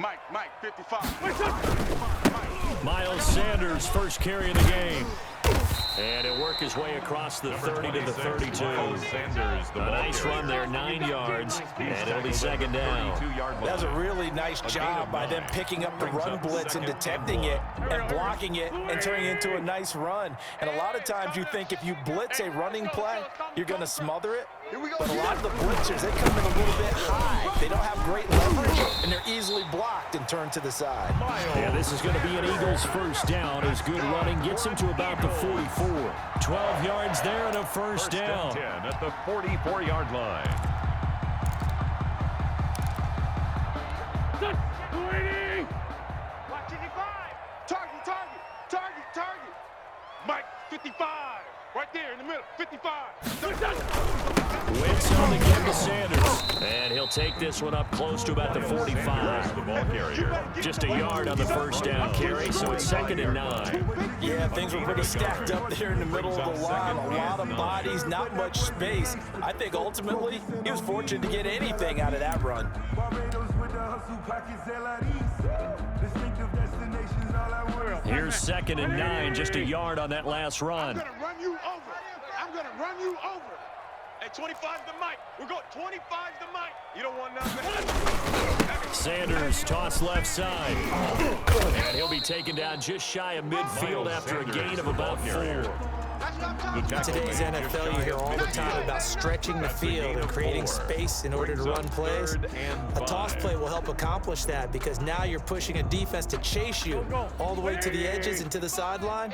Mike, 55. Miles Sanders' first carry of the game. And he'll work his way across the 30 to the 32. A nice run there, 9 yards, and it'll be second down. That was a really nice job by them picking up the run blitz and detecting it and blocking it and turning it into a nice run. And a lot of times you think if you blitz a running play, you're going to smother it. But a lot of the blitzers, they come in a little bit high. They don't have great leverage, and they're easily blocked and turned to the side. Yeah, this is going to be an Eagles first down as good running gets him to about the 44. 12 yards there and a first down. 10 at the 44-yard line. Target. Mike, 55. Right there in the middle, 55. Wentz on the give to Sanders. And he'll take this one up close to about the 45. The ball carrier. Just a yard on the first down carry, so it's 2nd and 9. Yeah, things were pretty stacked up there in the middle of the line. A lot of bodies, not much space. I think ultimately he was fortunate to get anything out of that run. Here's 2nd and 9, just a yard on that last run. I'm going to run you over. Hey, 25 to Mike. We're going 25 to Mike. You don't want nothing. Sanders toss left side. And he'll be taken down just shy of midfield after a gain of about 4. In today's NFL, you hear all the time about stretching the field and creating space in order to run plays. A toss play will help accomplish that because now you're pushing a defense to chase you all the way to the edges and to the sideline.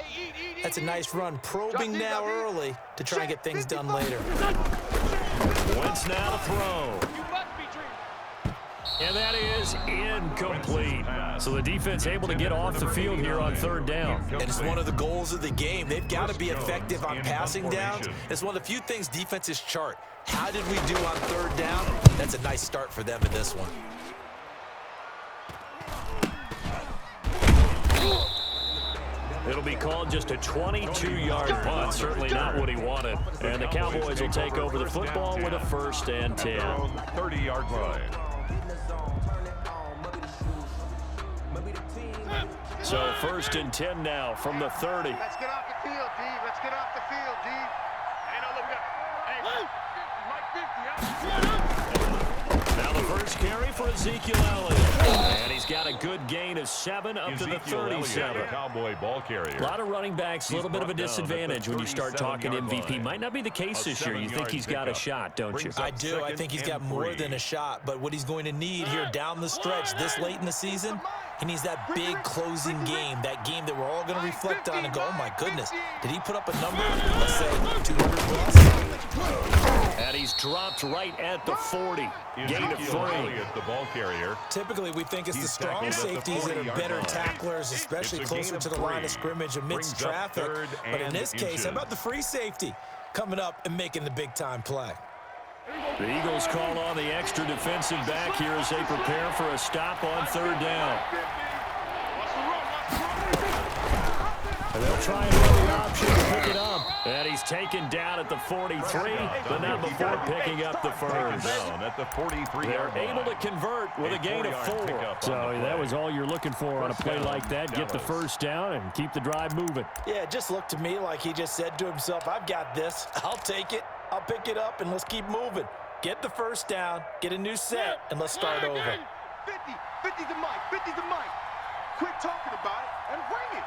That's a nice run, probing now early to try and get things done later. Wentz now to throw. And that is incomplete. So the defense able to get off the field here on 3rd down. And it's one of the goals of the game. They've got to be effective on passing downs. It's one of the few things defenses chart. How did we do on 3rd down? That's a nice start for them in this one. It'll be called just a 22-yard punt. Certainly not what he wanted. And the Cowboys will take over the football with a 1st and 10. 30-yard line. So 1st and 10 now from the 30. Let's get off the field, D. Let's get off the field, D. Hey, no, look, we got. Hey, Mike 50, huh? Now the first carry for Ezekiel Elliott. And he's got a good gain of 7 up to the 37. Cowboy ball carrier. A lot of running backs, a little bit of a disadvantage when you start talking MVP. Might not be the case this year. You think he's got a shot, don't you? I do. I think he's got more than a shot. But what he's going to need here down the stretch this late in the season, he needs that big closing game, that game that we're all going to reflect on and go, oh, my goodness, did he put up a number, let's say, 200 plus? And he's dropped right at the 40. Gain of 3. The ball carrier. Typically, we think it's the strong safeties that are better tacklers, especially closer to the line of scrimmage amidst traffic. But in this case, how about the free safety coming up and making the big-time play? The Eagles call on the extra defensive back here as they prepare for a stop on 3rd down. And they'll try another option to pick it up. And he's taken down at the 43, but not before picking up the first. Down at the 43-yard They're able to convert with a gain of 4. So that was all you're looking for on a play like that. Get the first down and keep the drive moving. Yeah, it just looked to me like he just said to himself, I've got this. I'll take it. I'll pick it up, and let's keep moving. Get the first down, get a new set, and let's start over. 50 to Mike, 50 to Mike. Quit talking about it and bring it.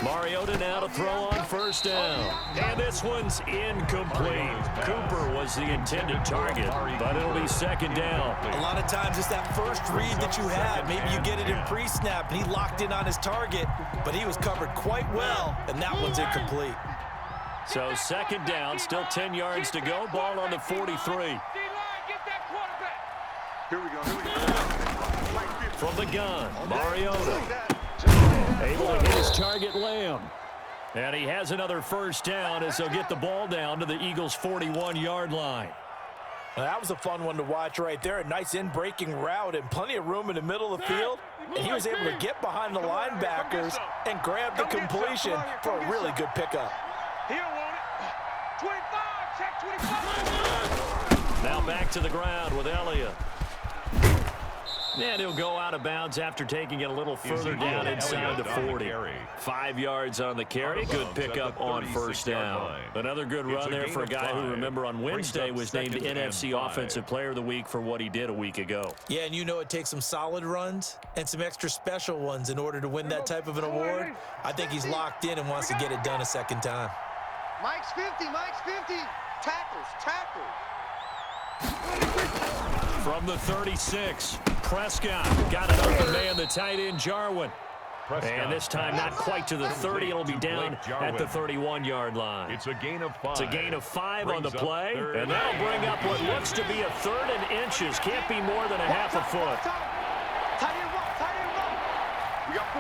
Mariota now to throw on 1st down. And this one's incomplete. Cooper was the intended target, but it'll be 2nd down. A lot of times it's that first read that you have. Maybe you get it in pre-snap, and he locked in on his target, but he was covered quite well, and that one's incomplete. So 2nd down, still 10 yards to go. Ball on the 43. Here we go. From the gun, Mariota. Able to hit his target, Lamb. And he has another first down as they'll get the ball down to the Eagles' 41-yard line. Well, that was a fun one to watch right there. A nice in-breaking route and plenty of room in the middle of the field. And he was able to get behind the linebackers and grab the completion for a really good pickup. He don't want it. 25, check 25. Now back to the ground with Elliott. And he'll go out of bounds after taking it a little further down inside the 40. 5 yards on the carry. Good pickup on first down. Another good run there for a guy who, remember, on Wednesday was named NFC Offensive Player of the Week for what he did a week ago. Yeah, and you know it takes some solid runs and some extra special ones in order to win that type of an award. I think he's locked in and wants to get it done a second time. Mike's 50, Mike's 50. Tackles. From the 36, Prescott got an open man, the tight end, Jarwin. And this time not quite to the 30. It'll be down at the 31-yard line. It's a gain of 5. It's a gain of 5 on the play. And that'll bring up what looks to be a third and inches. Can't be more than a half a foot. Tight end run. We got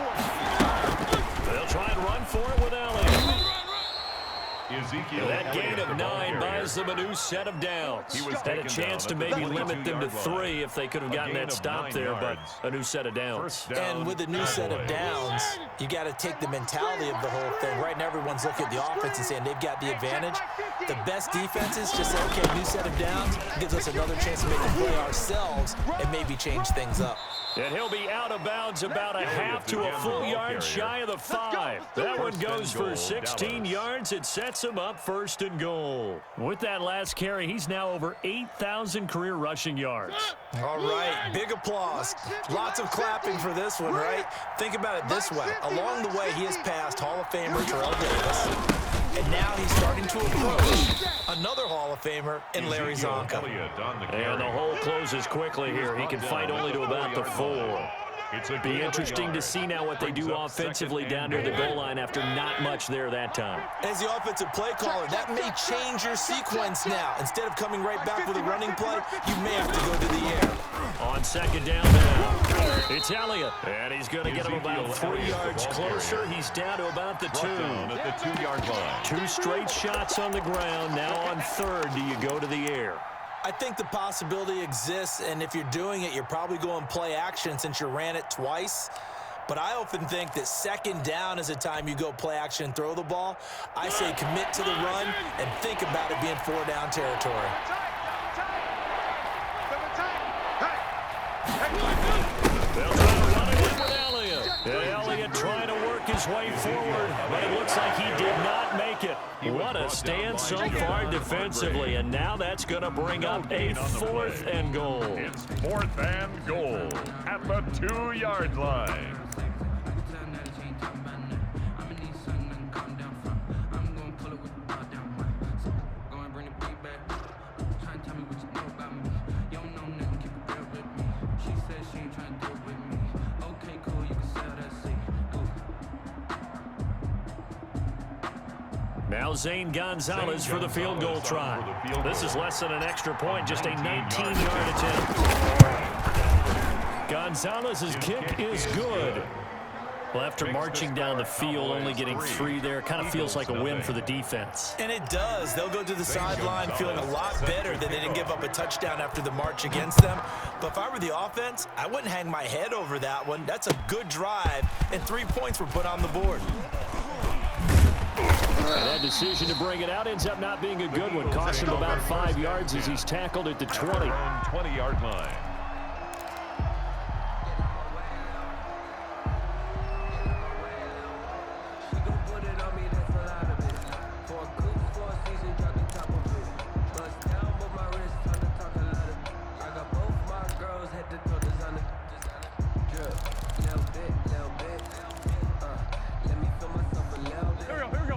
4. They'll try and run for it with Elliott. Ezekiel That gain of 9 buys them a new set of downs. Had a chance to maybe limit them to 3 if they could have gotten that stop there, but a new set of downs. And with a new set of downs, you got to take the mentality of the whole thing. Right now, everyone's looking at the offense and saying they've got the advantage. The best defenses just say, okay, new set of downs gives us another chance to make a play ourselves and maybe change things up. And he'll be out of bounds about a half to a full yard shy of the 5. That one goes for 16 yards. It sets him up 1st and goal. With that last carry, he's now over 8,000 career rushing yards. All right, big applause. Lots of clapping for this one, right? Think about it this way. Along the way, he has passed Hall of Famer Terrell Davis. And now he's starting to approach another Hall of Famer in Larry Zonka. And the hole closes quickly here. He can fight only to about the 4. It'll be interesting to see now what they do offensively down near the goal line after not much there that time. As the offensive play caller, that may change your sequence now. Instead of coming right back with a running play, you may have to go to the air. On 2nd down now, it's Elliott. And he's going to get him about 3 yards closer. He's down to about the 2. At the 2-yard line. 2 straight shots on the ground. Now on 3rd, do you go to the air? I think the possibility exists, and if you're doing it, you're probably going play action since you ran it twice. But I often think that 2nd down is a time you go play action and throw the ball. I say commit to the run and think about it being 4-down territory. They'll try to run it in with Elliott. And Elliott trying to work his way forward, but it looks like he did not make it. What a stand so far defensively, and now that's going to bring up a 4th and goal. It's 4th and goal at the 2-yard line. Now Zane Gonzalez for the field goal try. This is less than an extra point, just a 19-yard attempt. Gonzalez's kick is good. Well, after marching down the field, only getting 3 there, kind of feels like a win for the defense. And it does. They'll go to the sideline feeling a lot better that they didn't give up a touchdown after the march against them. But if I were the offense, I wouldn't hang my head over that one. That's a good drive, and 3 points were put on the board. And that decision to bring it out ends up not being a good one. Cost him about 5 yards as he's tackled at the 20. 20-yard line.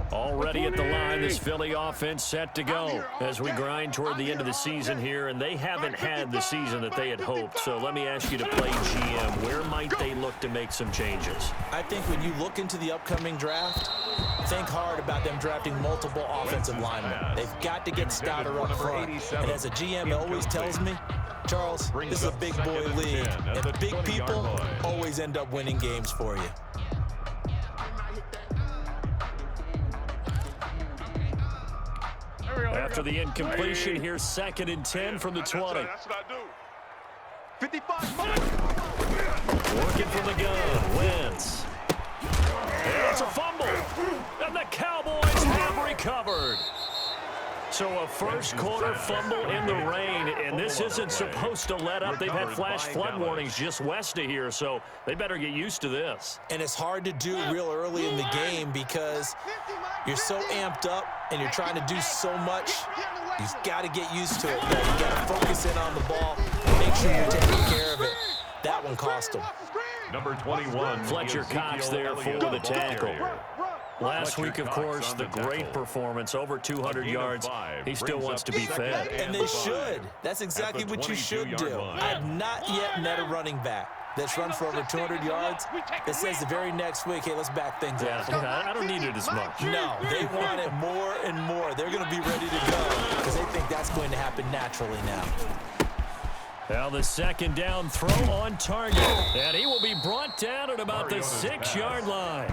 Already at the line, this Philly offense set to go as we grind toward the end of the season here, and they haven't had the season that they had hoped. So let me ask you to play GM. Where might they look to make some changes? I think when you look into the upcoming draft, think hard about them drafting multiple offensive linemen. They've got to get Stouter up front. And as a GM always tells me, Charles, this is a big boy league, and big people always end up winning games for you. After the incompletion, here's 2nd and 10 from the 20. That's what I do. 55. Working from the gun, Wentz. It's a fumble, and the Cowboys have recovered. So a first-quarter fumble in the rain, and this isn't supposed to let up. They've had flash flood warnings just west of here, so they better get used to this. And it's hard to do real early in the game because you're so amped up and you're trying to do so much. You've got to get used to it. You got to focus in on the ball and make sure you're taking care of it. That one cost him. Number 21. Fletcher Cox there for the tackle. Last week, of course, the great performance, over 200 yards. He still wants to be fed. And they should. That's exactly what you should do. I've not yet met a running back that's run for over 200 yards that says the very next week, hey, let's back things up. I don't need it as much. No, they want it more and more. They're going to be ready to go because they think that's going to happen naturally now. Now the second down throw on target, and he will be brought down at about the 6-yard line.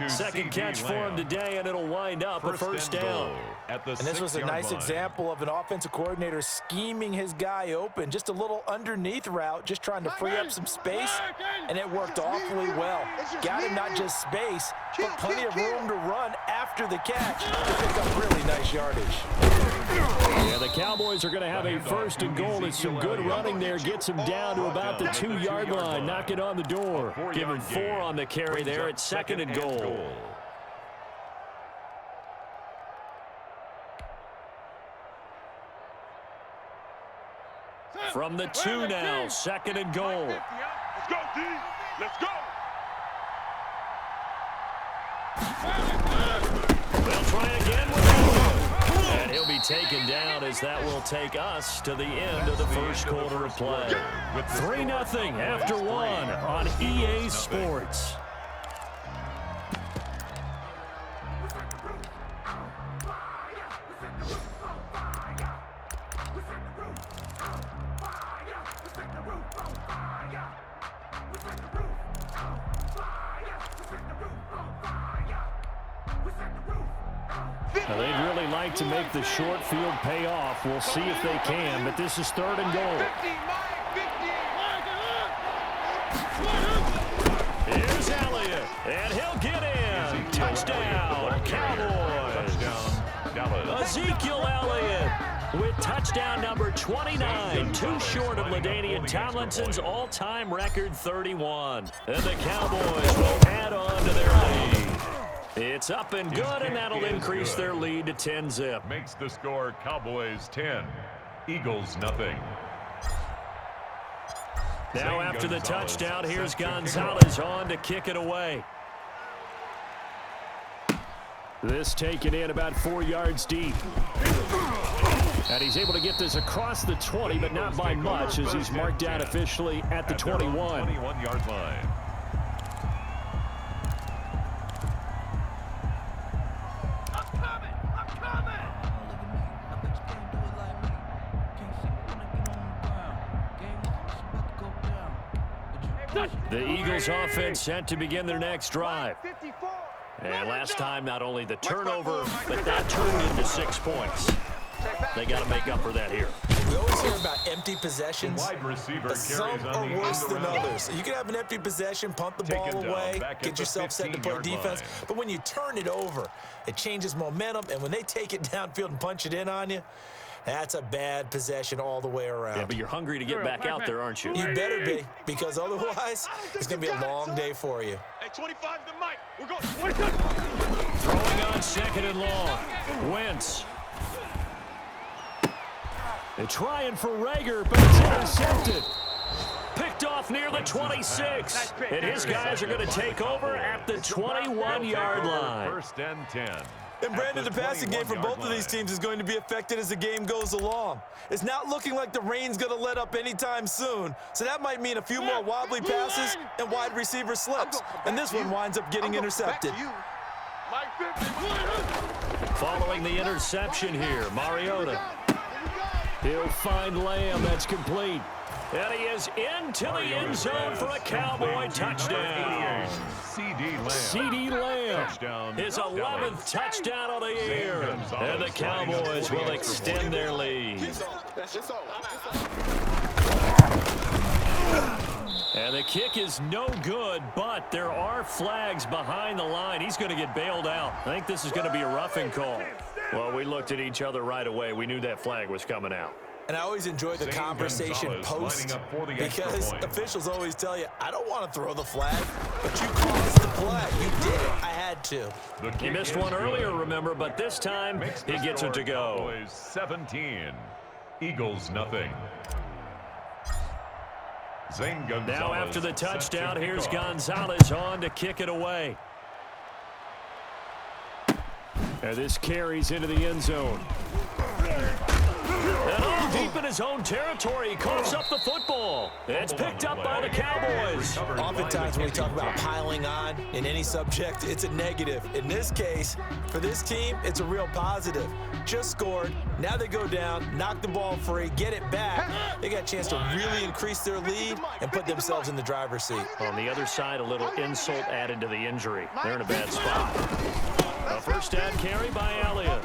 Second catch for him today, and it'll wind up a first down. And this was a nice example of an offensive coordinator scheming his guy open. Just a little underneath route, just trying to free up some space, and it worked awfully well. Got him not just space, but plenty of room to run after the catch to pick up really nice yardage. Yeah, the Cowboys are going to have a first and goal. It's some good running there. Gets him down to about the 2-yard line. Knock it on the door. Give him 4 on the carry there. It's second and goal. From the 2 now, second and goal. Let's go, D. Let's go. They'll try again with that one. And he'll be taken down as that will take us to the end of the first quarter of play. 3-0 after 1 on EA Sports. Now, they'd really like to make the short field pay off. We'll see if they can, but this is third and goal. Here's Elliott, and he'll get in. Touchdown, Cowboys. Ezekiel Elliott with touchdown number 29, too short of LaDainian Tomlinson's all-time record 31. And the Cowboys will add on to their lead. It's up and good, and that'll increase their lead to 10-zip. Makes the score Cowboys 10, Eagles nothing. Now after the touchdown, here's Gonzalez on to kick it away. This taken in about 4 yards deep. And he's able to get this across the 20, but not by much as he's marked down officially at the 21. 21-yard line. The Eagles offense set to begin their next drive. And last time, not only the turnover, but that turned into 6 points. They got to make up for that here. We always hear about empty possessions, Wide receiver but some are worse than others. You can have an empty possession, punt the ball away, get yourself set to play defense. But when you turn it over, it changes momentum, and when they take it downfield and punch it in on you, that's a bad possession all the way around. Yeah, but you're hungry to get back out there, aren't you? You better be, because otherwise, it's going to be a long day for you. Hey, 25 the mic. We're going. Throwing on second and long. Wentz. They're trying for Rager, but it's intercepted. Picked off near the 26. And his guys are going to take over at the 21-yard line. First and 10. And Brandon, the passing game for both of these teams is going to be affected as the game goes along. It's not looking like the rain's going to let up anytime soon, so that might mean a few more wobbly passes and wide receiver slips. And this one winds up getting intercepted. Following the interception here, Mariota. He'll find Lamb. That's complete. And he is into the end zone for a Cowboy touchdown. C.D. Lamb, his 11th touchdown of the year. And the Cowboys will extend their lead. And the kick is no good, but there are flags behind the line. He's going to get bailed out. I think this is going to be a roughing call. Well, we looked at each other right away. We knew that flag was coming out. And I always enjoy the conversation post because officials always tell you, I don't want to throw the flag, but you caused the play. You did it. I had to. He missed one earlier, remember, but this time he gets it to go. Cowboys 17, Eagles nothing. Now after the touchdown, here's Gonzalez on to kick it away. And this carries into the end zone. And all deep in his own territory, he coughs up the football. It's picked up by the Cowboys. Oftentimes when we talk about piling on in any subject, it's a negative. In this case, for this team, it's a real positive. Just scored. Now they go down, knock the ball free, get it back. They got a chance to really increase their lead and put themselves in the driver's seat. On the other side, a little insult added to the injury. They're in a bad spot. A first down carry by Elliott.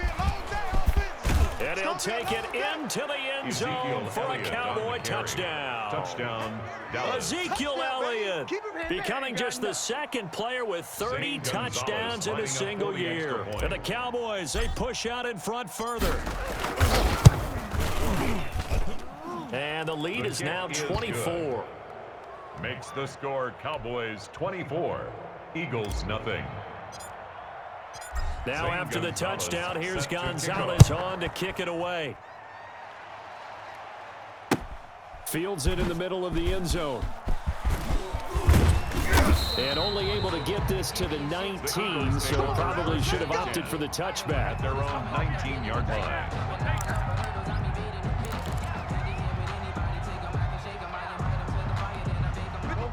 And he'll take it into the end zone for a Cowboy touchdown. Ezekiel Elliott becoming just the second player with 30 touchdowns in a single year. And the Cowboys, they push out in front further. And the lead is now 24. Makes the score Cowboys 24, Eagles nothing. Now after the touchdown, here's Gonzalez on to kick it away. Fields it in the middle of the end zone. And only able to get this to the 19, so probably should have opted for the touchback. At their own 19-yard line.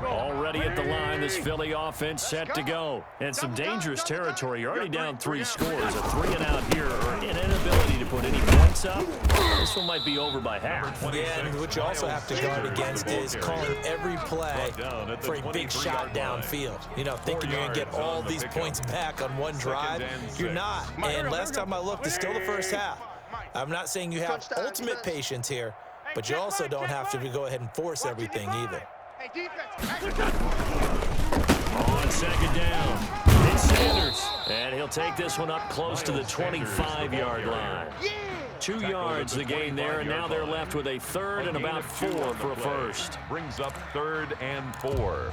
Already at the line, this Philly offense set to go. And some dangerous territory. You're already down 3 scores. A 3-and-out here, or an inability to put any points up. This one might be over by half. Yeah, and what you also have to guard against is calling every play for a big shot downfield. You know, thinking you're going to get all these points back on one drive. You're not. And last time I looked, it's still the first half. I'm not saying you have ultimate patience here, but you also don't have to go ahead and force everything either. On second down, it's Sanders. And he'll take this one up close to the 25-yard line. 2 yards the gain there, and now they're left with a third and about 4 for a first. Brings up 3rd and 4.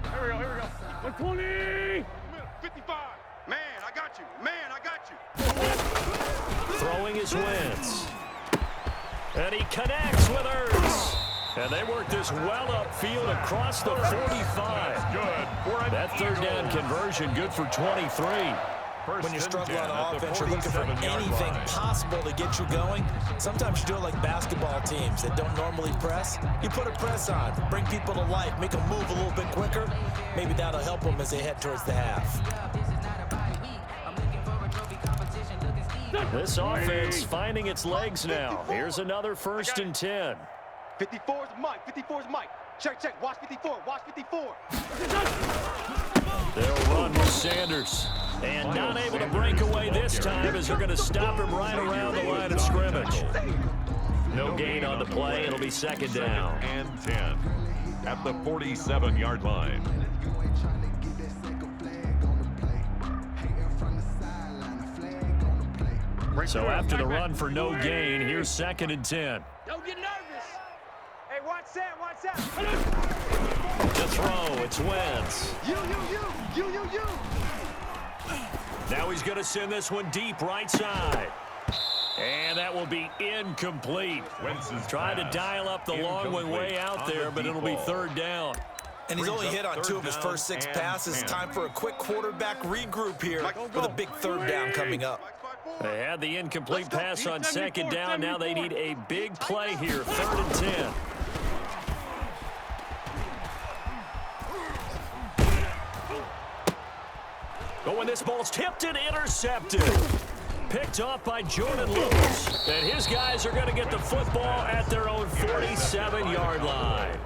Here we go. 120. 55. Man, I got you. Throwing his Wentz. And he connects with Ertz. And they work this well upfield across the 45. Good. That third down conversion good for 23. When you struggle on offense, you're looking for anything possible to get you going. Sometimes you do it like basketball teams that don't normally press. You put a press on, bring people to life, make them move a little bit quicker. Maybe that'll help them as they head towards the half. This offense finding its legs now. Here's another 1st and 10. 54's Mike. Check. Watch 54. They'll run with Sanders. And not able to break away this time as they're going to stop him right around the line of scrimmage. No gain on the play. It'll be 2nd down. And 10 at the 47-yard line. So after the run for no gain, here's 2nd and 10. Don't get nervous. Hey, watch that. To throw, it's Wentz. You. Now he's going to send this one deep right side. And that will be incomplete. Trying to dial up the long one way out there, but it'll be 3rd down. And he's only hit on 2 of his first 6 passes. Time for a quick quarterback regroup here with a big 3rd down coming up. They had the incomplete pass on 2nd down. Now they need a big play here, 3rd and 10. Oh, and this ball's tipped and intercepted. Picked off by Jordan Lewis. And his guys are going to get the football at their own 47-yard line.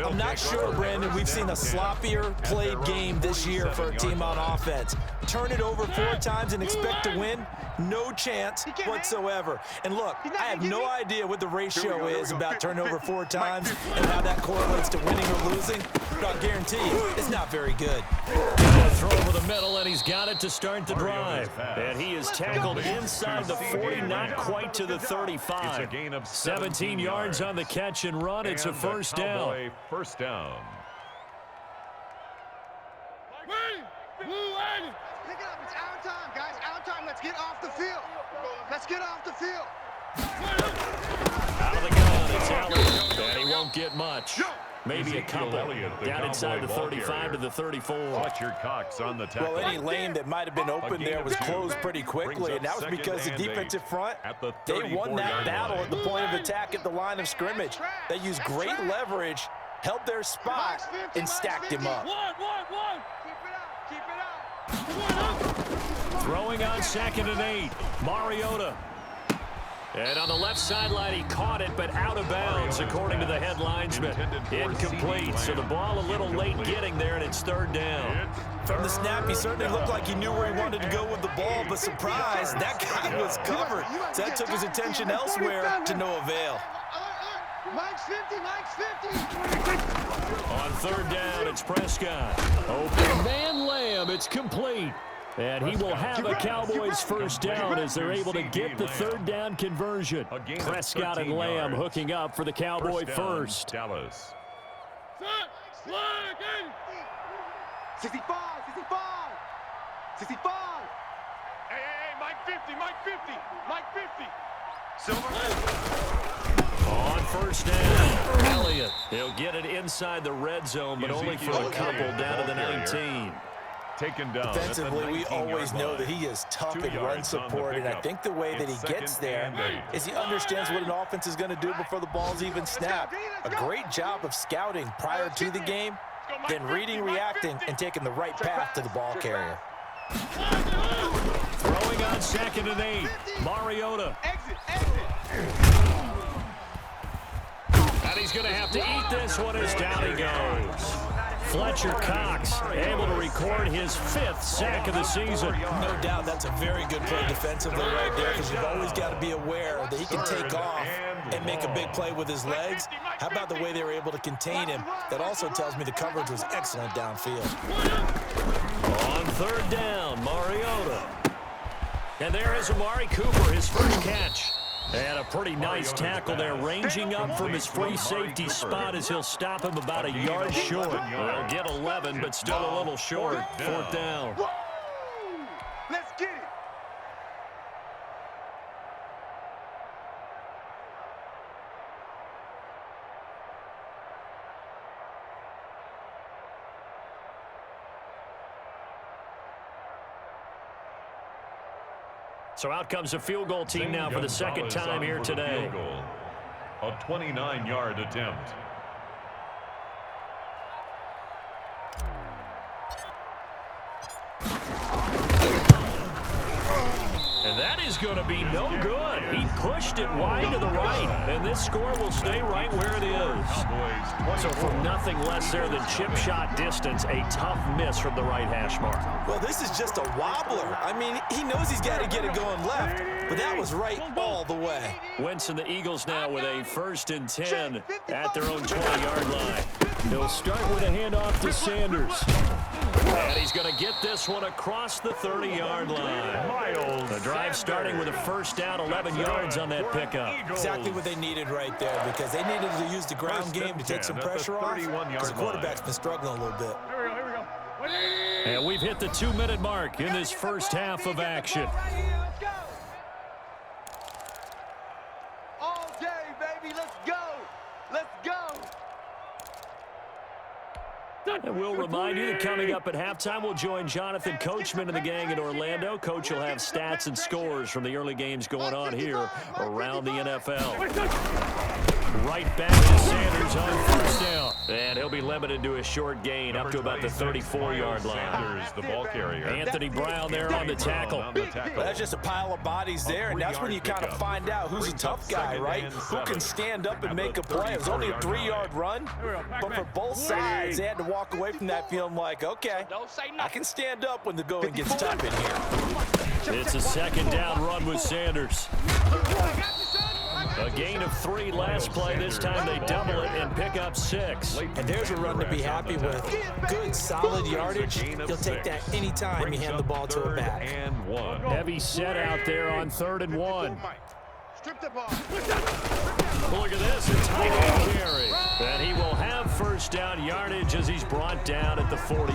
I'm not sure, Brandon, we've seen a sloppier played game this year for a team on offense. Turn it over 4 times and expect to win? No chance whatsoever. And look, I have no idea what the ratio is about turnover 4 times and how that correlates to winning or losing, but I'll guarantee you it's not very good. Throw over the middle, and he's got it to start the drive. And he is tackled inside the 40, not quite to the 35. 17 yards on the catch and run. It's a first down. First down. Pick it up. It's our time, guys. Our time. Let's get off the field. Let's get off the field. Out of the gun, it's Elliott. And he won't get much. Maybe a couple. Down inside the 35 to the 34. Fletcher Cox on the tackle. Well, any lane that might have been open there was closed pretty quickly, and that was because the defensive front, they won that battle at the point of attack at the line of scrimmage. They used great leverage, held their spot, and stacked him up. Keep it up. Throwing on 2nd and 8. Mariota. And on the left sideline, he caught it, but out of bounds, according to the headlinesman. Incomplete, so the ball a little late getting there, and it's 3rd down. From the snap, he certainly looked like he knew where he wanted to go with the ball, but surprise, that guy was covered. So that took his attention elsewhere to no avail. Mike's 50, Mike's 50. On 3rd down, it's Prescott. Open man Lamb, it's complete. And he will have a Cowboys first down as they're able to get the 3rd down conversion. Prescott and Lamb hooking up for the Cowboy first. Dallas. 65, 65. Hey, Mike 50, Mike 50, Mike 50. Silver. On 1st down, Elliott. He'll get it inside the red zone, but only for a couple down to the 19. Taken down. Defensively, we always know that he is tough and run support, and I think the way that he gets there is he understands what an offense is going to do before the ball's even snapped. A great job of scouting prior to the game, then reading, reacting, and taking the right path to the ball carrier. Throwing on 2nd and 8, Mariota. Exit. And he's going to have to eat this one as down he goes. Fletcher Cox able to record his 5th sack of the season. No doubt that's a very good play defensively right there, because you've always got to be aware that he can take off and make a big play with his legs. How about the way they were able to contain him? That also tells me the coverage was excellent downfield. On 3rd down, Mariota. And there is Amari Cooper, his first catch. And a pretty nice tackle there, ranging up from his free safety spot as he'll stop him about a yard short. They'll get 11, but still a little short. 4th down. Let's get it. So out comes a field goal team now for the 2nd time here today. A 29-yard attempt. And that is going to be no good. He pushed it wide to the right, and this score will stay right where it is. So from nothing less there than chip shot distance, a tough miss from the right hash mark. Well, this is just a wobbler. I mean, he knows he's got to get it going left, but that was right all the way. Wentz and the Eagles now with a 1st and 10 at their own 20-yard line. They'll start with a handoff to Sanders. And he's going to get this one across the 30-yard line. The drive starting with a 1st down, 11 yards on that pickup. Exactly what they needed right there, because they needed to use the ground game to take some pressure off, because the quarterback's been struggling a little bit. And we've hit the 2-minute mark in this first half of action. Let's go. All day, baby. Let's go. Let's go. And we'll remind you that coming up at halftime, we'll join Jonathan Coachman and the gang in Orlando. Coach will have stats and scores from the early games going on here around the NFL. Right back to Sanders on first down. And he'll be limited to a short gain up to about the 34-yard line. Sanders, the ball carrier. Anthony Brown there on the tackle. That's just a pile of bodies there, and that's when you kind of find out who's a tough guy, right? Who can stand up and make a play. It was only a 3-yard run, but for both sides, they had to walk away from that feeling like, okay, I can stand up when the going gets tough in here. It's a second down run with Sanders. A gain of 3 last play. This time they double it and pick up 6. And there's a run to be happy with. Good, solid yardage. He'll take that any time you hand the ball to a back. Heavy set out there on 3rd and 1. Strip the ball. Look at this, a tight end carry. And he will have first down yardage as he's brought down at the 41.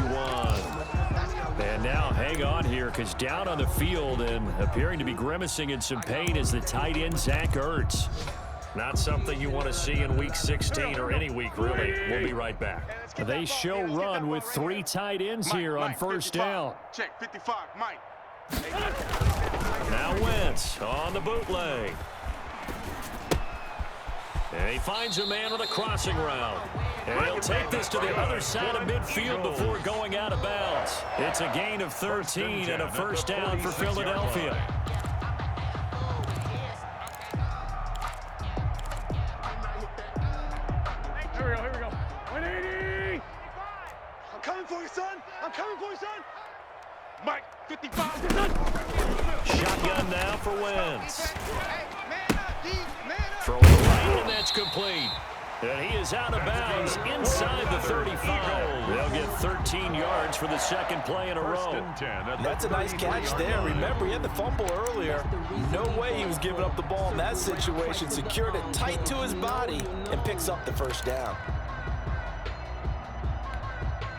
And now hang on here, because down on the field and appearing to be grimacing in some pain is the tight end, Zach Ertz. Not something you want to see in Week 16 or any week, really. We'll be right back. They show run with 3 tight ends here on first down. Check 55, Mike. Now Wentz on the bootleg. And he finds a man with a crossing route. And he'll take this to the other side of midfield before going out of bounds. It's a gain of 13 and a first down for Philadelphia. Here we go. 180. I'm coming for you, son. I'm coming for you, son. Mike, 55. Shotgun now for Wentz. Hey, man up, D. Man up. Throwing right, and that's complete. And he is out of bounds inside the 35. They'll get 13 yards for the second play in a row. That's a nice catch there. Remember, he had the fumble earlier. No way he was giving up the ball in that situation. Secured it tight to his body and picks up the first down.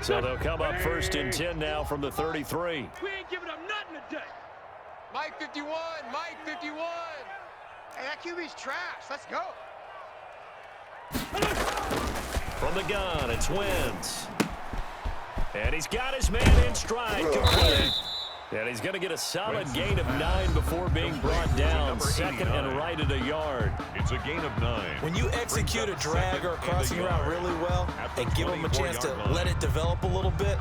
So they'll come up 1st and 10 now from the 33. We ain't giving up nothing today. Mike 51. Mike 51. Hey, that QB's trash. Let's go. From the gun, it's Wentz. And he's got his man in stride. Complete. And he's going to get a solid gain of 9 before being brought down. Second and right at a yard. It's a gain of 9. When you execute a drag or a crossing route really well and give them a chance to let it develop a little bit,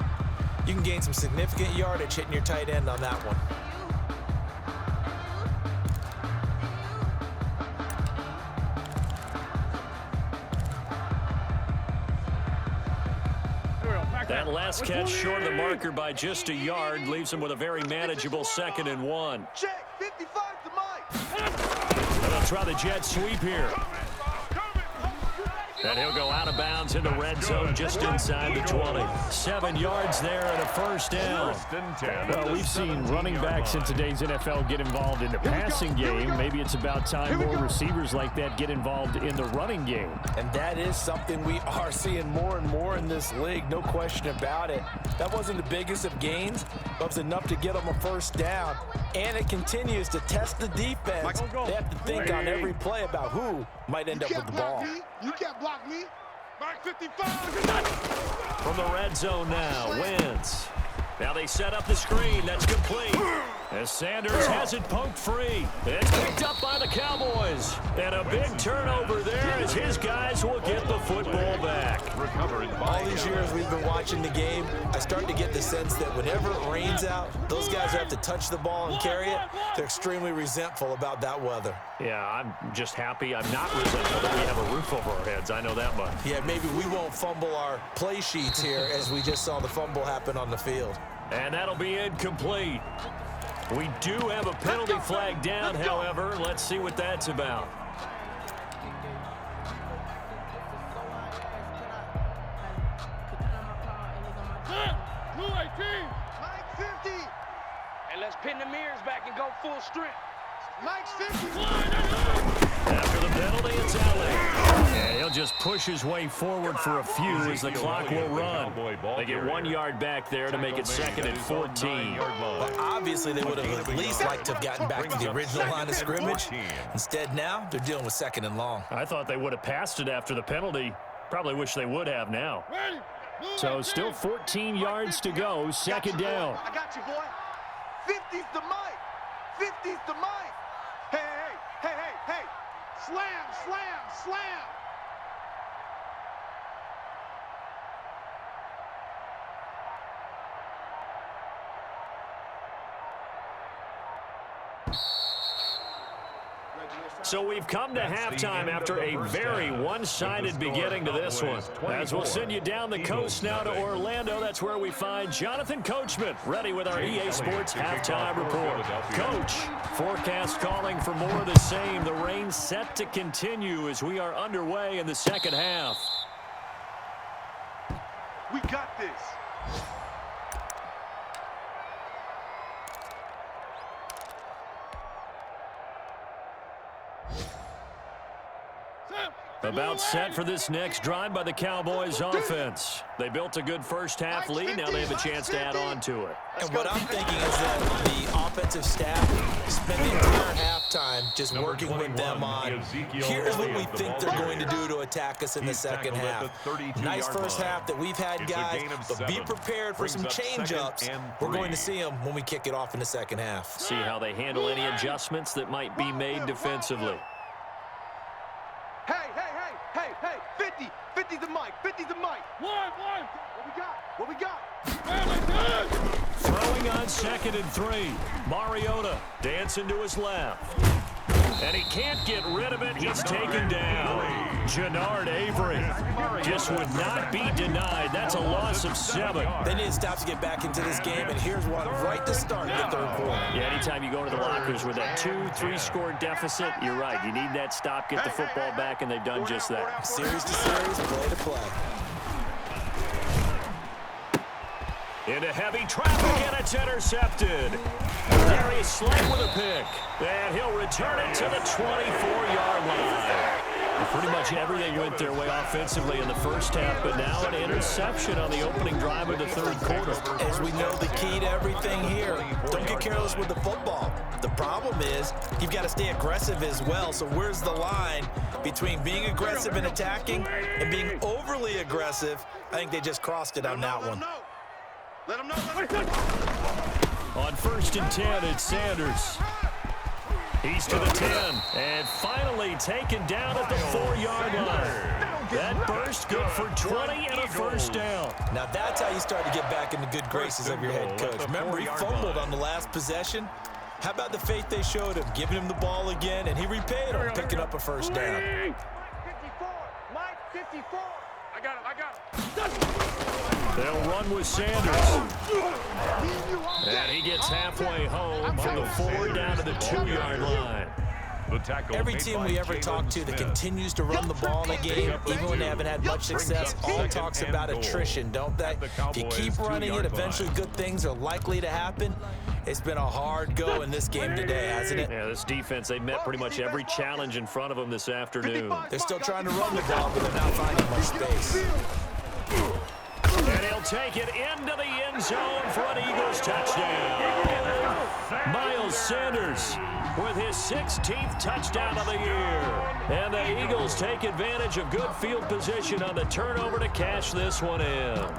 you can gain some significant yardage hitting your tight end on that one. That last catch short of the marker by just a yard leaves him with a very manageable 2nd and 1. Check 55 to Mike. And they'll try the jet sweep here. And he'll go out of bounds in the red zone just inside the 20. 7 yards there and a first down. Well, we've seen running backs in today's NFL get involved in the passing game. Maybe it's about time more receivers like that get involved in the running game. And that is something we are seeing more and more in this league, no question about it. That wasn't the biggest of gains, but it was enough to get them a first down. And it continues to test the defense. They have to think on every play about who might end up with the ball. You can't block me. Mike 55. From the red zone now, Wentz. Now they set up the screen. That's complete. As Sanders has it poked free. It's picked up by the Cowboys. And a big turnover there as his guys will get the football back. All these years we've been watching the game, I start to get the sense that whenever it rains out, those guys who have to touch the ball and carry it, they're extremely resentful about that weather. Yeah, I'm just happy I'm not resentful that we have a roof over our heads. I know that much. Yeah, maybe we won't fumble our play sheets here as we just saw the fumble happen on the field. And that'll be incomplete. We do have a penalty flag down, however. Let's see what that's about. Blue 18. Mike 50. And let's pin the mirrors back and go full strength. Mike's 50. After the penalty, it's Allen. And he'll just push his way forward for a few as the clock will run. They get 1 yard back there to make it 2nd and 14. Well, obviously, they would have at least liked to have gotten back to the original line of scrimmage. Instead, now, they're dealing with 2nd and long. I thought they would have passed it after the penalty. Probably wish they would have now. Ready? So still 14 yards to go, second down. I got you, boy. 50's the mic. 50's the mic. Hey, hey, hey, hey, hey. Slam, slam, slam. So we've come to halftime after a very one-sided beginning to this one. As we'll send you down the coast now to Orlando, that's where we find Jonathan Coachman, ready with our EA Sports Halftime Report. Coach, forecast calling for more of the same. The rain set to continue as we are underway in the second half. We got this. About set for this next drive by the Cowboys offense. They built a good first half lead. Now they have a chance to add on to it. And what I'm thinking is that the offensive staff spent the entire halftime just working with them on, here's what we think they're going to do to attack us in the second half. Nice first half that we've had, guys, but be prepared for some change-ups. We're going to see them when we kick it off in the second half. See how they handle any adjustments that might be made defensively. Hey, hey, hey, hey, hey. 50. 50's the mic. 50's the mic. One. What we got? What we got? Throwing on 2nd and 3. Mariota dancing to his left. And he can't get rid of it. He's taken down. Jannard Avery just would not be denied. That's a loss of 7. They need to stop to get back into this game, and here's one right to start the third quarter. Yeah, anytime you go to the lockers with that 2-3 score deficit, you're right. You need that stop, get the football back, and they've done just that. Series to series, play to play. Into heavy traffic, and it's intercepted. Darius Slay with a pick, and he'll return it to the 24-yard line. Pretty much everything went their way offensively in the first half, but now an interception on the opening drive of the third quarter. As we know, the key to everything here, don't get careless with the football. The problem is you've got to stay aggressive as well, so where's the line between being aggressive and attacking and being overly aggressive? I think they just crossed it on that one. Let him know. On 1st and 10, it's Sanders. He's to the 10, and finally taken down at the 4-yard line. That burst good for 20 and a first down. Now that's how you start to get back in the good graces of your head coach. Remember, he fumbled on the last possession. How about the faith they showed him, giving him the ball again, and he repaid him, picking up a first down. Mike 54. Mike 54. I got him. They'll run with Sanders. And he gets halfway home from the 4 down to the 2-yard line. Every team we ever talk to that continues to run the ball in a game, even when they haven't had much success, all talks about attrition, don't they? If you keep running it, eventually good things are likely to happen. It's been a hard go in this game today, hasn't it? Yeah, this defense, they met pretty much every challenge in front of them this afternoon. They're still trying to run the ball, but they're not finding much space. And he'll take it into the end zone for an Eagles touchdown. Miles Sanders with his 16th touchdown of the year. And the Eagles take advantage of good field position on the turnover to cash this one in.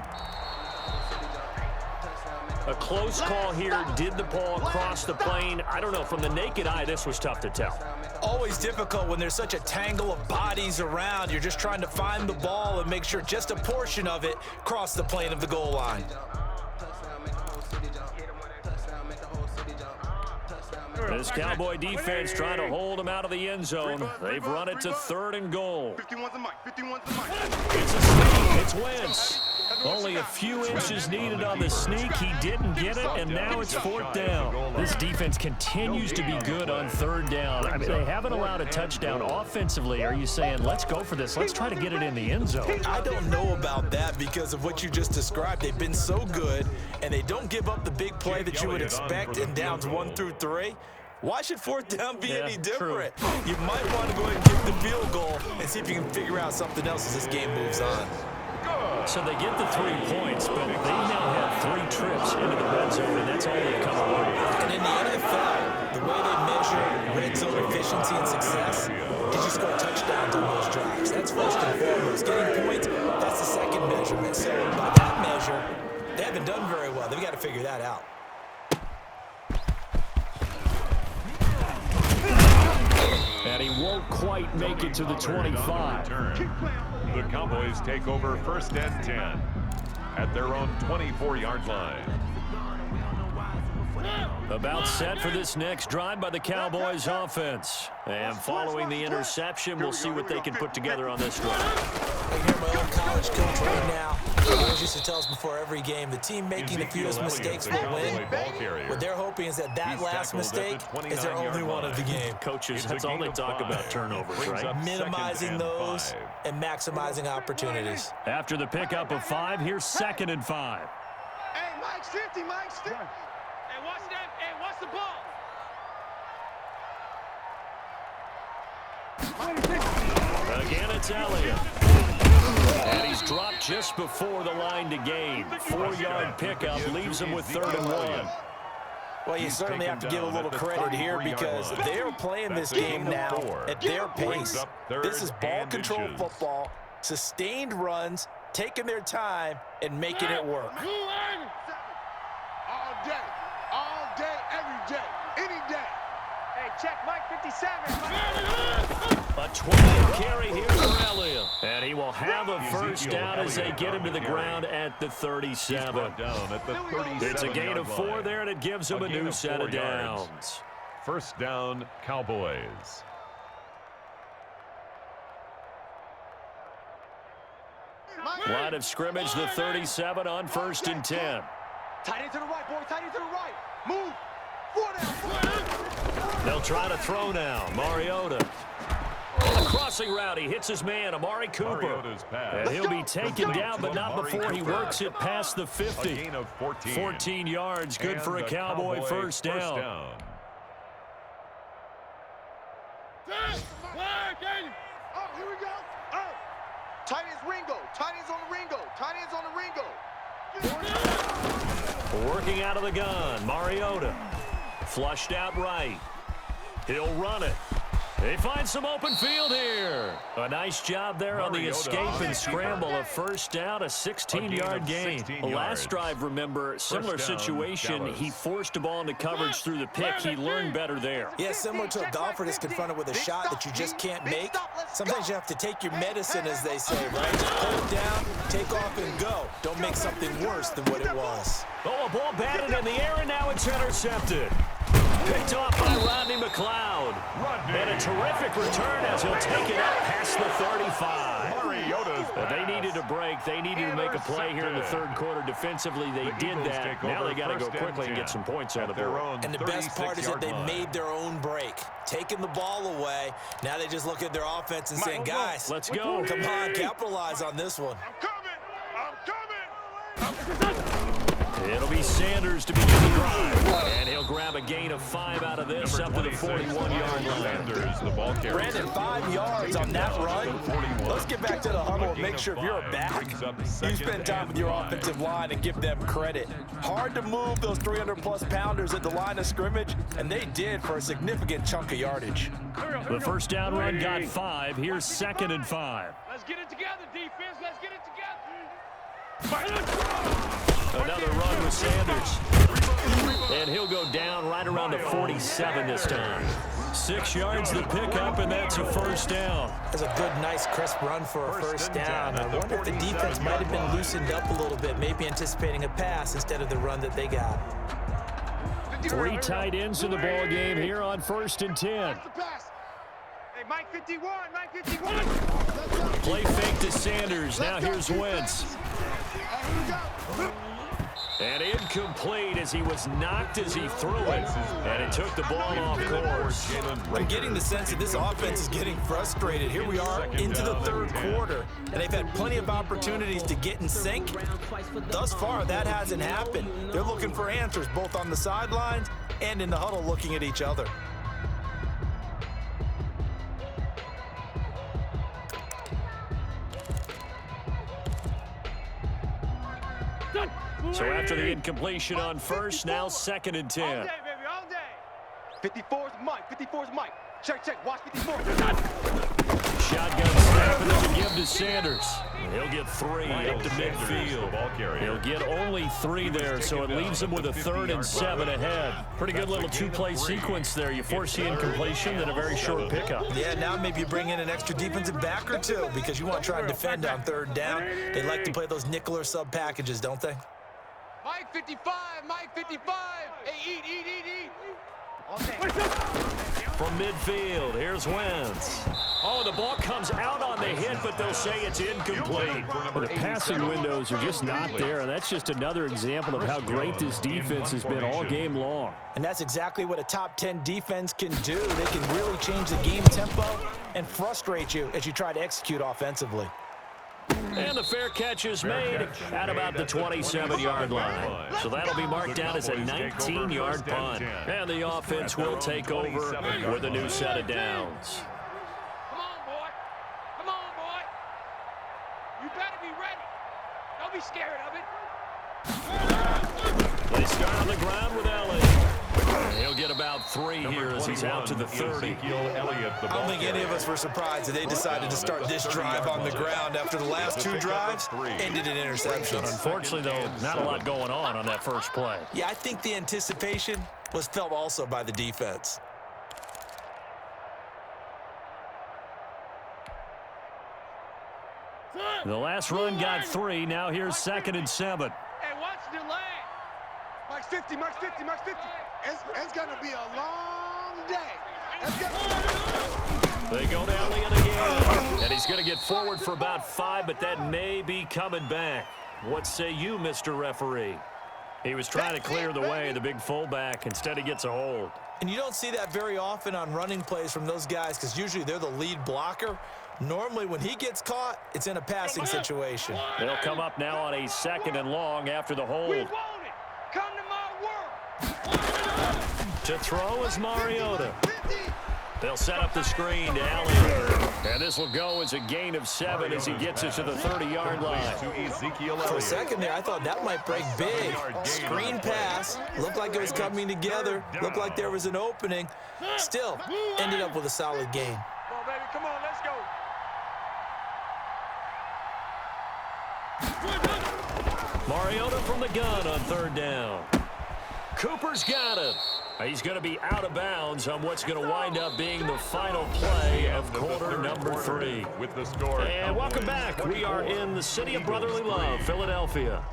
A close call here. Did the ball cross the plane? I don't know. From the naked eye, this was tough to tell. Always difficult when there's such a tangle of bodies around. You're just trying to find the ball and make sure just a portion of it crossed the plane of the goal line. This Cowboy defense trying to hold him out of the end zone. They've run it to 3rd and goal. 51's the mic. 51's the mic. It's a sneak. It's Wentz. Only a few inches needed on the sneak. He didn't get it, and now it's 4th down. This defense continues to be good on 3rd down. I mean, they haven't allowed a touchdown offensively. Are you saying, let's go for this? Let's try to get it in the end zone. I don't know about that because of what you just described. They've been so good, and they don't give up the big play that you would expect in downs 1 through 3. Why should 4th down be any different? True. You might want to go ahead and kick the field goal and see if you can figure out something else as this game moves on. So they get the 3 points, but they now have 3 trips into the red zone, and that's all they've come away with. And in the NFL, the way they measure red zone efficiency and success? Did you score touchdowns on those drives? That's first and foremost. Getting points, that's the second measurement. So by that measure, they haven't done very well. They've got to figure that out. And he won't quite make it to the 25. The Cowboys take over 1st and 10 at their own 24-yard line. About set for this next drive by the Cowboys offense. And following the interception, we'll see what they can put together on this drive. I can hear my old college coach right now. He always used to tell us before every game, the team making the fewest mistakes will win. What they're hoping is that last mistake is their only one of the game. Coaches, that's all they talk about, turnovers, right? Minimizing those and maximizing opportunities. After the pickup of 5, here's 2nd and 5. Hey, Mike's 50, Mike's 50. Hey, watch that. Hey, watch the ball. Again, it's Elliott. And he's dropped just before the line to gain. 4-yard pickup leaves him with 3rd and 1. Well, you certainly have to give a little credit here because they're playing this game now at their pace. This is ball control football, sustained runs, taking their time, and making it work. All day, every day, any day. Hey, check Mike 57. A 20 carry here for Elliott. And he will have a first down as they get him to the ground at the 37. It's a gain of 4 there, and it gives him a new set of downs. 1st down, Cowboys. Line of scrimmage, the 37 on 1st and 10. Tight end to the right, boy. Tight end to the right. Move. 4 down. They'll try to throw now. Mariota. On a crossing route, he hits his man, Amari Cooper. And he'll be taken down, but not before he works it past the 50. 14 yards, good for a Cowboy first down. Oh, here we go. Oh. Tight end's Ringo. Tight end's on the Ringo. Tight end's on the Ringo. Working out of the gun, Mariota. Flushed out right. He'll run it. They find some open field here. A nice job there on the escape and scramble. A first down, a 16-yard gain. Last drive, remember, similar situation. He forced a ball into coverage through the pick. He learned better there. Yeah, similar to a golfer that's confronted with a shot that you just can't make. Sometimes you have to take your medicine, as they say, right? Just hold it down, take off, and go. Don't make something worse than what it was. Oh, a ball batted in the air, and now it's intercepted. Picked off by Rodney McLeod. And a terrific return as he'll take it up past the 35. But they needed a break. They needed to make a play here in the 3rd quarter. Defensively, they did that. Now they got to go quickly and get some points on the board. And the best part is that they made their own break, taking the ball away. Now they just look at their offense and saying, guys, let's go. Come on, capitalize on this one. I'm coming. It'll be Sanders to begin the drive. And he'll grab a gain of 5 out of this up to the 41-yard line. Brandon, 5 yards on that run. Let's get back to the huddle and make sure if you're a back, you spend time with your offensive line and give them credit. Hard to move those 300-plus pounders at the line of scrimmage, and they did for a significant chunk of yardage. The first down run got 5. Here's 2nd and 5. Let's get it together, defense. Let's get it together. Another run with Sanders. And he'll go down right around the 47 this time. 6 yards the pickup, and that's a first down. That's a good, nice, crisp run for a first down. I wonder if the defense might have been loosened up a little bit, maybe anticipating a pass instead of the run that they got. 3 tight ends in the ball game here on 1st and 10. Hey, Mike 51, Mike 51. Play fake to Sanders. Now here's Wentz. And incomplete as he was knocked as he threw it. And it took the ball off course. I'm getting the sense that this offense is getting frustrated. Here we are into the 3rd quarter, and they've had plenty of opportunities to get in sync. Thus far, that hasn't happened. They're looking for answers both on the sidelines and in the huddle looking at each other. So after the incompletion on first, now 2nd and 10. All day, baby, all day. 54's Mike. 54's Mike. Check, check. Watch 54. Shotgun snap and then to give to Sanders. He'll get 3 up to midfield. He'll get only 3 there, so it leaves him with a 3rd and 7 ahead. Pretty good little 2-play sequence there. You force the incompletion, then a very short pickup. Yeah, now maybe you bring in an extra defensive back or 2 because you want to try and defend on 3rd down. They like to play those nickel or sub packages, don't they? Mike 55, Mike 55. Hey, eat. From midfield, here's Wentz. Oh, the ball comes out on the hit, but they'll say it's incomplete. Well, the passing windows are just not there, and that's just another example of how great this defense has been all game long. And that's exactly what a top 10 defense can do. They can really change the game tempo and frustrate you as you try to execute offensively. And the fair catch is made at about the 27-yard line. So that'll be marked down as a 19-yard punt. And the offense will take over with a new set of downs. Come on, boy. Come on, boy. You better be ready. Don't be scared of it. They start on the ground with Elliott. He'll get about 3 here as he's out to the 30. I don't think any of us were surprised that they decided to start this drive on the ground after the last 2 drives ended in interceptions. Unfortunately, though, not a lot going on that first play. Yeah, I think the anticipation was felt also by the defense. The last run got 3. Now here's 2nd and 7. Hey, watch the lane. Mike's 50, Mike's 50, Mike's 50. It's going to be a long day. They go to Elliott again. And he's going to get forward for about 5, but that may be coming back. What say you, Mr. Referee? He was trying to clear the way, the big fullback. Instead, he gets a hold. And you don't see that very often on running plays from those guys because usually they're the lead blocker. Normally, when he gets caught, it's in a passing situation. They'll come up now on a 2nd and long after the hold. We want it. Come to my world. To throw is Mariota. They'll set up the screen to Elliott. And this will go as a gain of 7 as he gets it to the 30-yard line. For a second there, I thought that might break big. Screen pass. Looked like it was coming together. Looked like there was an opening. Still, ended up with a solid gain. Come on, baby. Come on, let's go. Mariota from the gun on 3rd down. Cooper's got it. He's going to be out of bounds on what's going to wind up being the final play of quarter number 3. And welcome back. We are in the city of brotherly love, Philadelphia.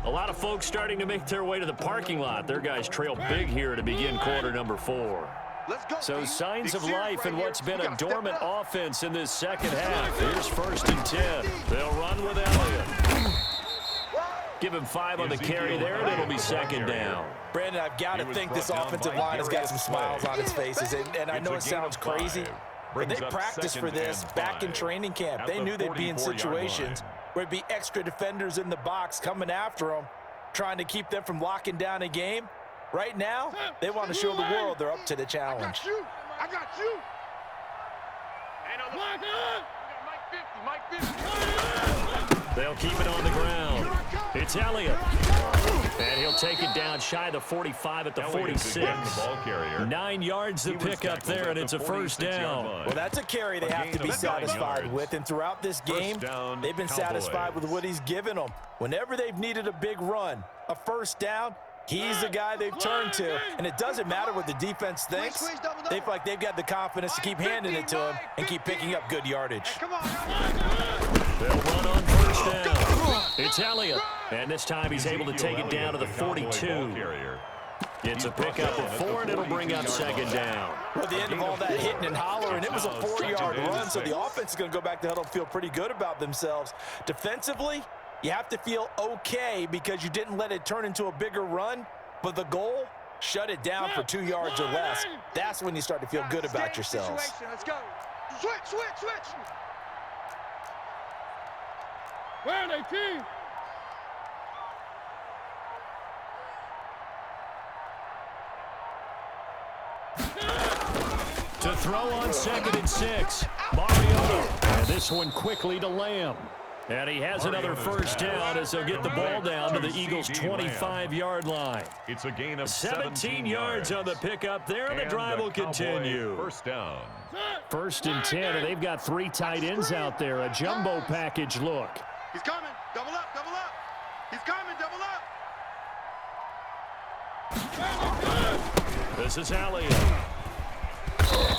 A lot of folks starting to make their way to the parking lot. Their guys trail big here to begin quarter number 4. So signs of life in what's been a dormant offense in this second half. Here's 1st and 10. They'll run with Elliott. Give him 5 on the carry there, and it'll be 2nd down. Brandon, I've got to think this offensive line has got some smiles on its faces. And I know it sounds crazy, but they practiced for this back in training camp. They knew they'd be in situations where it'd be extra defenders in the box coming after them, trying to keep them from locking down a game. Right now, they want to show the world they're up to the challenge. I got you. Mike 50, Mike 50. They'll keep it on the ground. It's Elliott. And he'll take it down shy of the 45 at the 46. 9 yards to pick up there, and it's a 1st down. Well, that's a carry they have to be satisfied with. And throughout this game, they've been satisfied with what he's given them. Whenever they've needed a big run, a 1st down, he's the guy they've turned to. And it doesn't matter what the defense thinks. They feel like they've got the confidence to keep handing it to him and keep picking up good yardage. They'll run on 1st down. It's Elliott. And this time he's able to take it down to the 42. It's a pickup of 4, and it'll bring up 2nd down. Well, at the end of all that hitting and hollering, it was a 4-yard run, so the offense is going to go back to huddle and feel pretty good about themselves. Defensively, you have to feel okay because you didn't let it turn into a bigger run, but the goal, shut it down for 2 yards or less. That's when you start to feel good about yourselves. Let's go. Switch. Where are they, team? To throw on 2nd and 6. Mariota. And this one quickly to Lamb. And he has another first down as they'll get the ball down to the Eagles' 25-yard line. It's a gain of 17 yards on the pickup there, and the drive will continue. First down. First and 10, and they've got 3 tight ends out there. A jumbo package look. He's coming. Double up, double up. He's coming, double up. This is Elliott.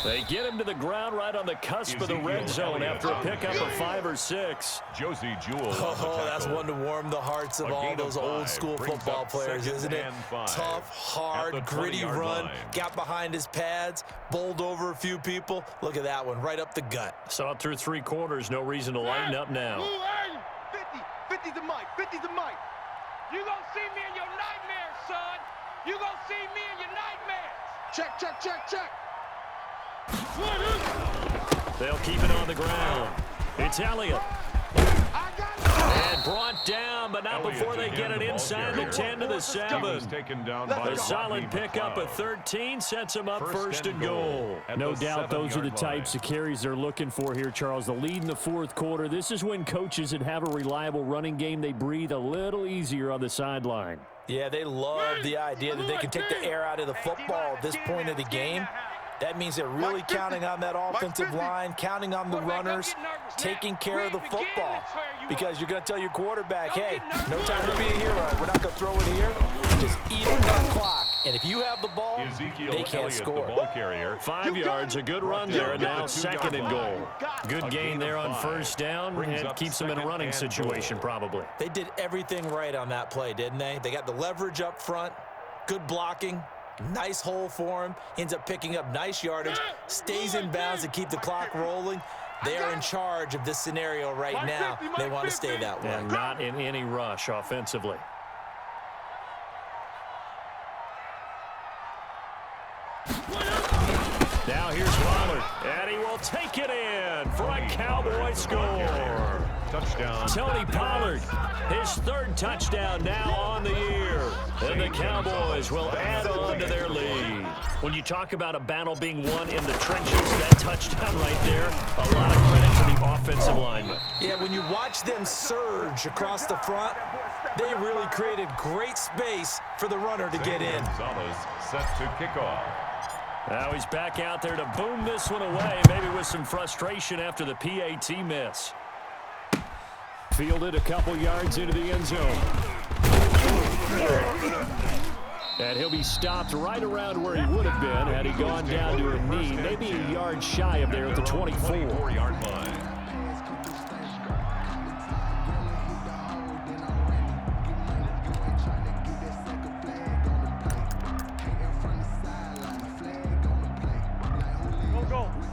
They get him to the ground right on the cusp of the red zone after a pickup of 5 or 6. Josie Jewell. Oh, that's one to warm the hearts of all those old-school football players, isn't it? Tough, hard, gritty run. Got behind his pads, bowled over a few people. Look at that one, right up the gut. Saw it through 3 quarters. No reason to lighten up now. 50's the mic, 50's the mic. You gonna see me in your nightmares, son. You gonna see me in your nightmares. Check, check, check, check. They'll keep it on the ground. It's Elliott. And brought down, but not before they get it inside the 10 to the 7. The solid pickup of 13 sets them up first and goal. No doubt those are the types of carries they're looking for here, Charles. The lead in the 4th quarter. This is when coaches that have a reliable running game, they breathe a little easier on the sideline. Yeah, they love the idea that they can take the air out of the football at this point of the game. That means they're really counting on that offensive line, counting on the runners, taking care of the football. Because you're going to tell your quarterback, hey, no time to be a hero. We're not going to throw it here. Just eat up that clock. And if you have the ball, they can't score. 5 yards, a good run there, and now 2nd and goal. Good gain there on first down, and keeps them in a running situation probably. They did everything right on that play, didn't they? They got the leverage up front, good blocking. Nice hole for him. Ends up picking up nice yardage. Stays in bounds to keep the clock rolling. They are in charge of this scenario right now. They want to stay that way. And not in any rush offensively. Now here's Pollard. And he will take it in for a Cowboy score. Touchdown. Tony Pollard, his 3rd touchdown now on the year. And the Cowboys will add on to their lead. When you talk about a battle being won in the trenches, that touchdown right there, a lot of credit to the offensive lineman. Yeah, when you watch them surge across the front, they really created great space for the runner to get in. Gonzalez set to kick off. Now he's back out there to boom this one away, maybe with some frustration after the PAT miss. Fielded a couple yards into the end zone. And he'll be stopped right around where he would have been had he gone down to a knee, maybe a yard shy of there at the 24-yard line.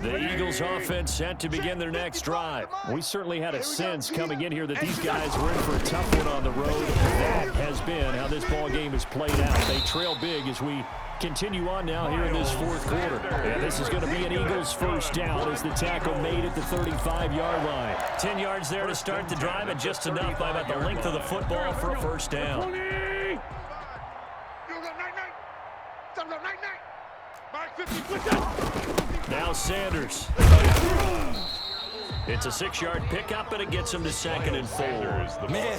The Eagles offense set to begin their next drive. We certainly had a sense coming in here that these guys were in for a tough one on the road. That has been how this ball game has played out. They trail big as we continue on now here in this 4th quarter. And this is going to be an Eagles first down as the tackle made at the 35-yard line. 10 yards there to start the drive, and just enough by about the length of the football for a first down. Now Sanders. It's a 6-yard pickup, and it gets him to 2nd and 4. Man,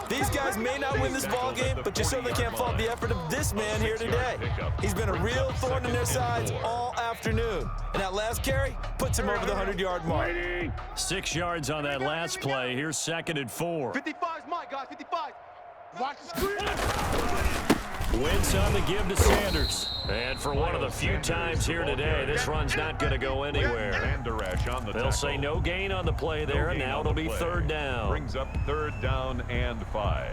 these guys may not win this ball game, but you certainly can't fault the effort of this man here today. He's been a real thorn in their sides all afternoon. And that last carry puts him over the 100-yard mark. 6 yards on that last play. Here's 2nd and 4. 55's mine, guys, 55. Watch the screen. Wentz on the give to Sanders. And for one of the few times here today, this run's not going to go anywhere. They'll say no gain on the play there, and now it'll be 3rd down. Brings up 3rd down and 5.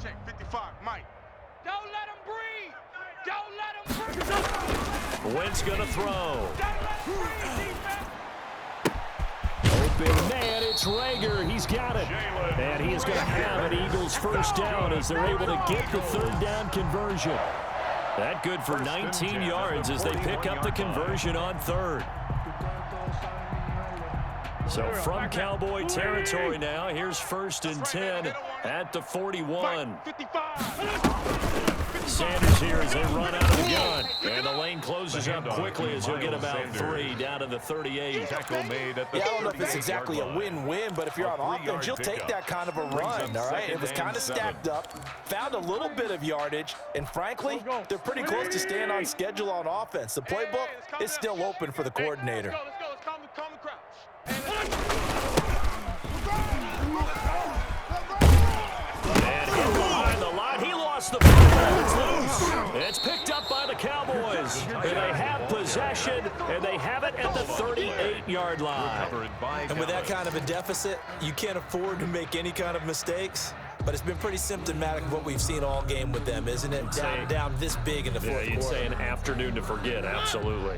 Check, 55, Mike. Don't let him breathe. Don't let him breathe. Wentz going to throw. Don't let him breathe, defense. Open man, it's Rager. He's got it. And he is going to have an Eagles first down as they're able to get the 3rd down conversion. That good for 19 yards as they pick up the conversion on 3rd. So from Cowboy territory now, here's 1st and 10 at the 41. Sanders here as they run out of the gun. And the lane closes up quickly as he'll get about 3 down to the 38. Tackle made at the Yeah, I don't know if it's exactly a win-win, but if you're on offense, you'll take that kind of a run, all right? It was kind of stacked up, found a little bit of yardage, and frankly, they're pretty close to staying on schedule on offense. The playbook is still open for the coordinator. Let's go. Let's calm and crouch. And hit behind the line. He lost the football. It's loose. It's picked up by the Cowboys. And they have possession, and they have it at the 38-yard line. And with that kind of a deficit, you can't afford to make any kind of mistakes. But it's been pretty symptomatic of what we've seen all game with them, isn't it? Down this big in the fourth quarter. You'd say an afternoon to forget, absolutely.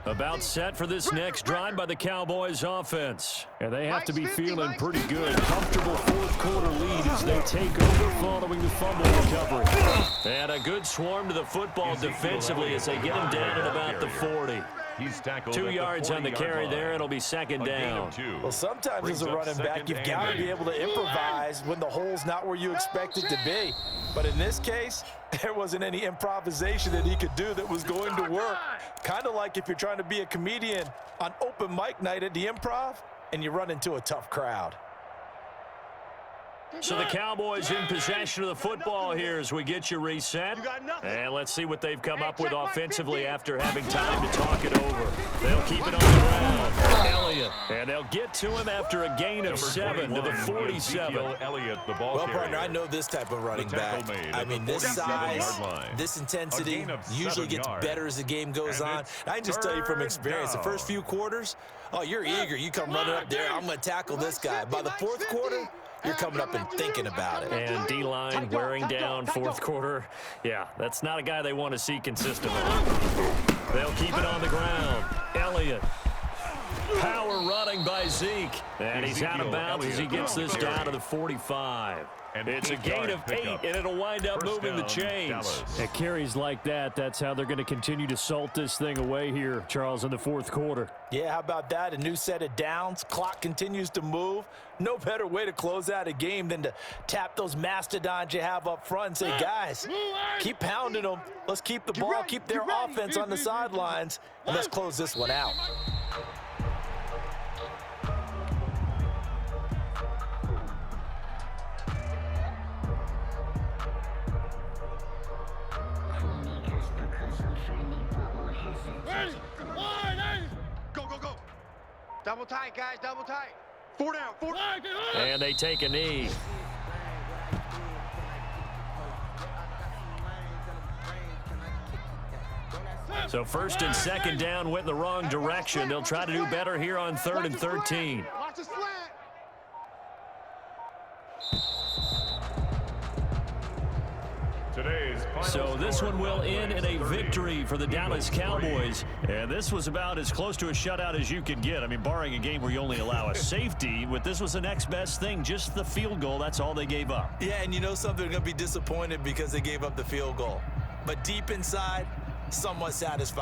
About set for this next drive by the Cowboys offense. And they have to be feeling pretty good. Comfortable fourth quarter lead as they take over following the fumble recovery. And a good swarm to the football defensively as they get him down at about the 40. He's tackled 2 yards on the carry there. It'll be second down. Well, sometimes as a running back, you've got to be able to improvise when the hole's not where you expect it to be. But in this case, there wasn't any improvisation that he could do that was going to work. Kind of like if you're trying to be a comedian on open mic night at the Improv and you run into a tough crowd. So the Cowboys in possession of the football here as we get you reset. And let's see what they've come up with offensively after having time to talk it over. They'll keep it on the ground. Elliott. And they'll get to him after a gain of 7 to the 47. Elliott, the ball Well, carrier. partner, I know this type of running back. I mean, this size, this intensity usually gets better as the game goes on. I can just tell you from experience, the first few quarters, oh, you're eager. You come running up there, I'm going to tackle this guy. By the fourth quarter, you're coming up and thinking about it. And D-line wearing down fourth quarter. Yeah, that's not a guy they want to see consistently. They'll keep it on the ground. Elliott. Power running by Zeke. And he's out of bounds as he gets this down to the 45. It's a gain of 8, and it'll wind up moving the chains. At carries like that, that's how they're going to continue to salt this thing away here, Charles, in the fourth quarter. Yeah, how about that? A new set of downs. Clock continues to move. No better way to close out a game than to tap those mastodons you have up front and say, guys, keep pounding them. Let's keep the ball, keep their offense on the sidelines, and let's close this one out. Go. Double tight, guys, double tight. 4 down, 4 down. And they take a knee. So first and second down went in the wrong direction. They'll try to do better here on 3rd and 13. Watch the slant. So this one will end in a victory for the Dallas Cowboys. And this was about as close to a shutout as you could get. I mean, barring a game where you only allow a safety, but this was the next best thing, just the field goal. That's all they gave up. Yeah, and you know something, they're going to be disappointed because they gave up the field goal. But deep inside, somewhat satisfied.